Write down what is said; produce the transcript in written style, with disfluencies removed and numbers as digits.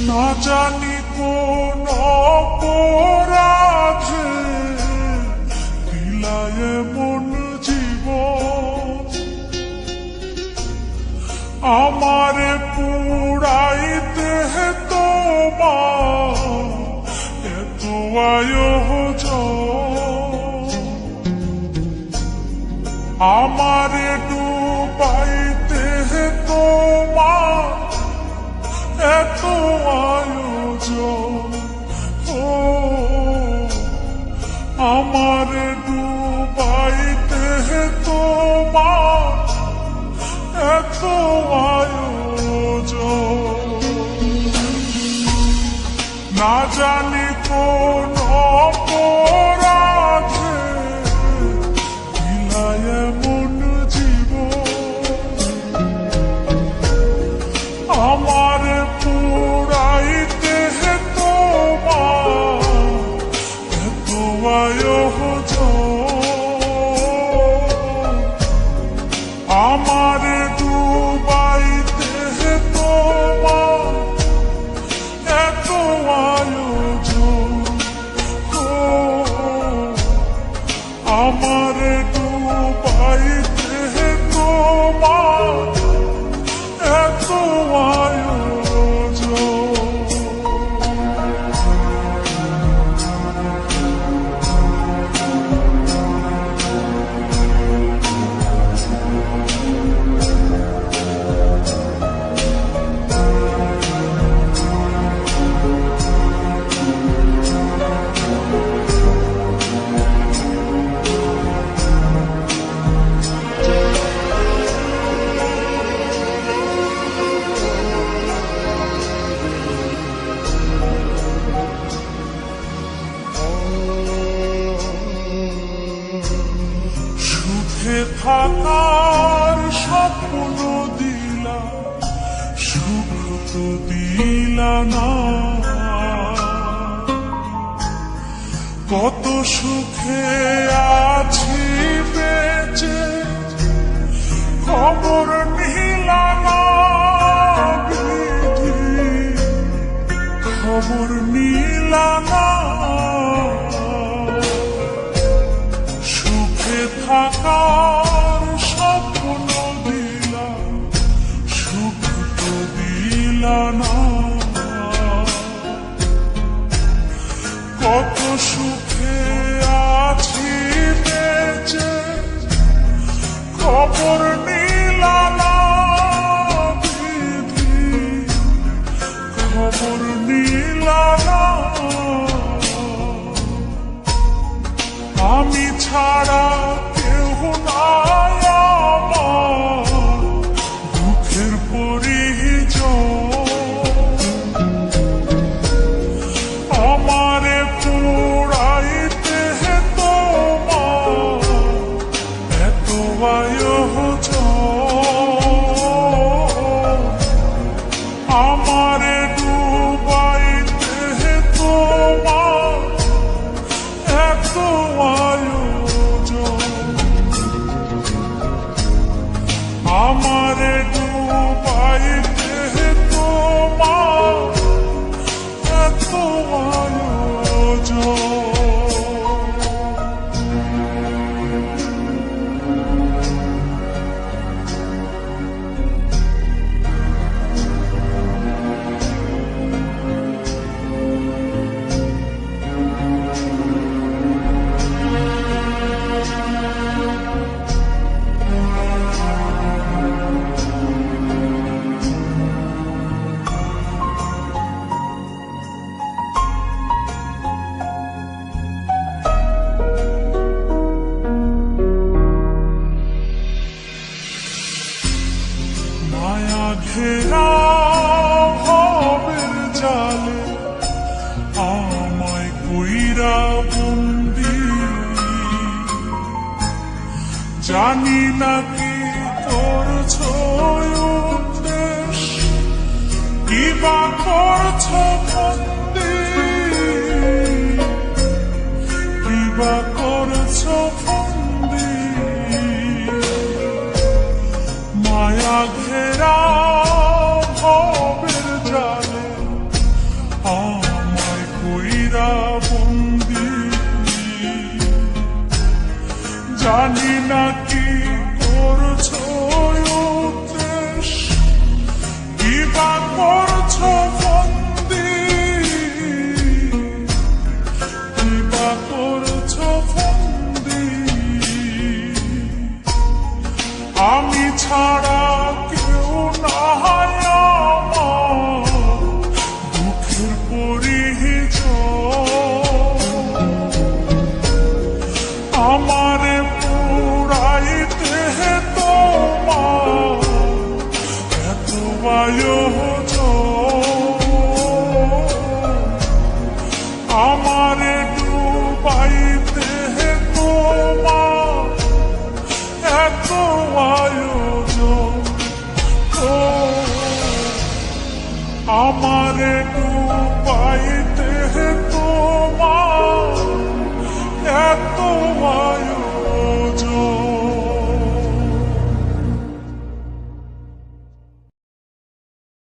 না জানি কোন অপরাধে দিলায় মন জীবন, আমারে পুরাইতে তোমার এত আয়োজন, আমারে ডুবাইতে তোমার এত আয়োজন। ও আমারে ডুবাইতে তোমার এত আয়োজন, না জানি কোন অপরাধে দিলায় মন জীবন, আমার পুরাইতে তোমার এত আয়োজন, আমার ডুবাইতে তোমার এত আয়োজন। ও আমার ডুবাইতে তোমার এত আয়োজন। সুখে থাকার স্বপ্ন দিলা, সুখ তো দিলা না, কত সুখে আছি বেঁচে খবর নিলা না, বিধি খবর নিলা না, সুখে থাকার স্বপ্ন দিলা, সুখ তো দিলা না, কত সুখে আছি বেঁচে খবর নিলা না, বিধি খবর নিলা না, আমি ছাড়া কেউ নাই আমার দুঃখের পরিজন, আমারে পুরাইতে তোমার এত আয়োজন, আমারে ডুবাইতে তোমার এত আয়োজন, আমারে ডুবাইতে তোমার এত আয়োজন। মায়া ঘেরা ভবের জালে আমায় কইরা বন্দি, জানি না কি করছ উদ্দেশ, কিবা করছ বন্দি, কিবা করছ বন্দি, মায়া ঘেরা ভবের জালে জানি না কি করছো উদ্দেশ, কি বা করছো বন্দি, কি বা করছো বন্দি। আমি ছাড়া কেউ নাই আমার দুঃখের পরিচয়, আমারে পুরাইতে তোমার এত আয়োজন, আমারে ডুবাইতে তোমার এত আয়োজন, আমারে